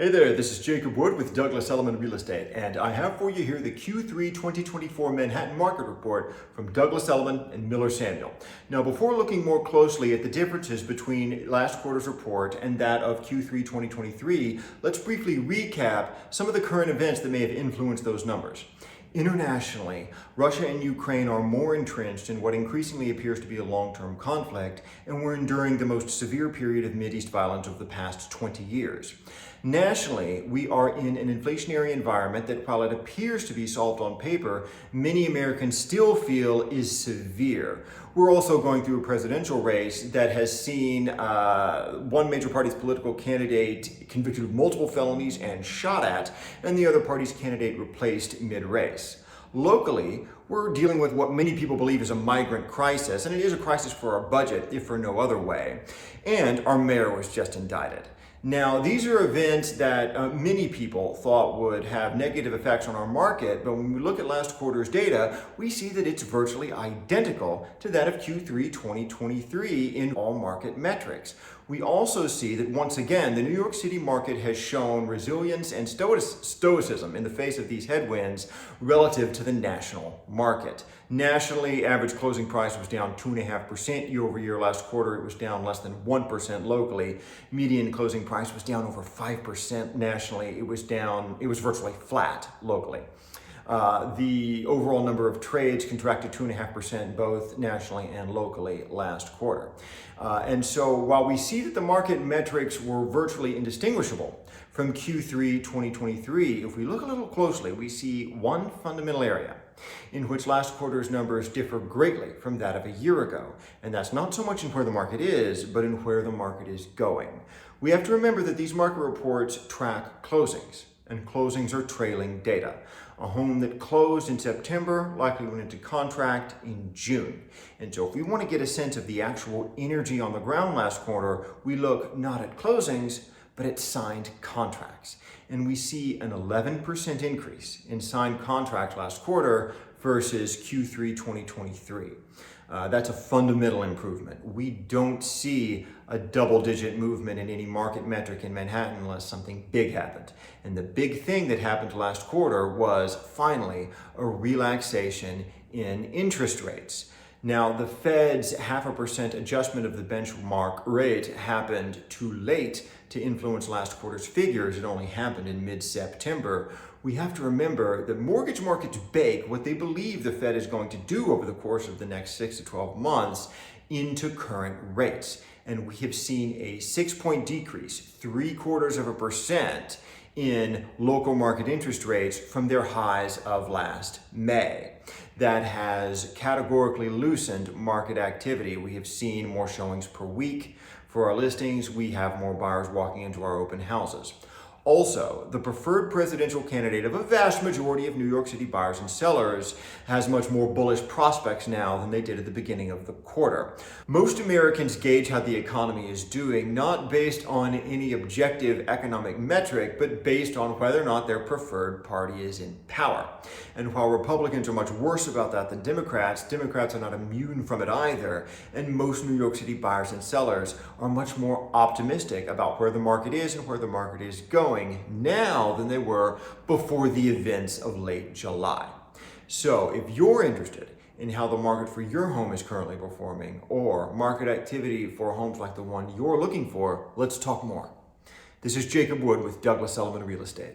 Hey there, this is Jacob Wood with Douglas Elliman Real Estate, and I have for you here the Q3 2024 Manhattan Market Report from Douglas Elliman and Miller Samuel. Now, before looking more closely at the differences between last quarter's report and that of Q3 2023, let's briefly recap some of the current events that may have influenced those numbers. Internationally, Russia and Ukraine are more entrenched in what increasingly appears to be a long-term conflict, and we're enduring the most severe period of Mideast violence over the past 20 years. Nationally, we are in an inflationary environment that, while it appears to be solved on paper, many Americans still feel is severe. We're also going through a presidential race that has seen one major party's political candidate convicted of multiple felonies and shot at, and the other party's candidate replaced mid-race. Locally, we're dealing with what many people believe is a migrant crisis, and it is a crisis for our budget, if for no other way. And our mayor was just indicted. Now, these are events that many people thought would have negative effects on our market, but when we look at last quarter's data, we see that it's virtually identical to that of Q3 2023 in all market metrics. We also see that once again, the New York City market has shown resilience and stoicism in the face of these headwinds relative to the national market. Nationally, average closing price was down 2.5% year over year last quarter. It was down less than 1% locally. Median closing price was down over 5% nationally. It was virtually flat locally. The overall number of trades contracted 2.5% both nationally and locally last quarter. And so while we see that the market metrics were virtually indistinguishable from Q3 2023, if we look a little closely, we see one fundamental area in which last quarter's numbers differ greatly from that of a year ago. And that's not so much in where the market is, but in where the market is going. We have to remember that these market reports track closings, and closings are trailing data. A home that closed in September likely went into contract in June. And so if we want to get a sense of the actual energy on the ground last quarter, we look not at closings, but at signed contracts. And we see an 11% increase in signed contracts last quarter versus Q3 2023. That's a fundamental improvement. We don't see a double-digit movement in any market metric in Manhattan unless something big happened. And the big thing that happened last quarter was finally a relaxation in interest rates. Now, the Fed's 0.5% adjustment of the benchmark rate happened too late to influence last quarter's figures. It only happened in mid-September. We have to remember that mortgage markets bake what they believe the Fed is going to do over the course of the next 6 to 12 months into current rates. And we have seen a 6-point decrease, 0.75%, in local market interest rates from their highs of last May. That has categorically loosened market activity. We have seen more showings per week for our listings. We have more buyers walking into our open houses. Also, the preferred presidential candidate of a vast majority of New York City buyers and sellers has much more bullish prospects now than they did at the beginning of the quarter. Most Americans gauge how the economy is doing not based on any objective economic metric, but based on whether or not their preferred party is in power. And while Republicans are much worse about that than Democrats, Democrats are not immune from it either. And most New York City buyers and sellers are much more optimistic about where the market is and where the market is going now than they were before the events of late July. So if you're interested in how the market for your home is currently performing or market activity for homes like the one you're looking for, let's talk more. This is Jacob Wood with Douglas Elliman Real Estate.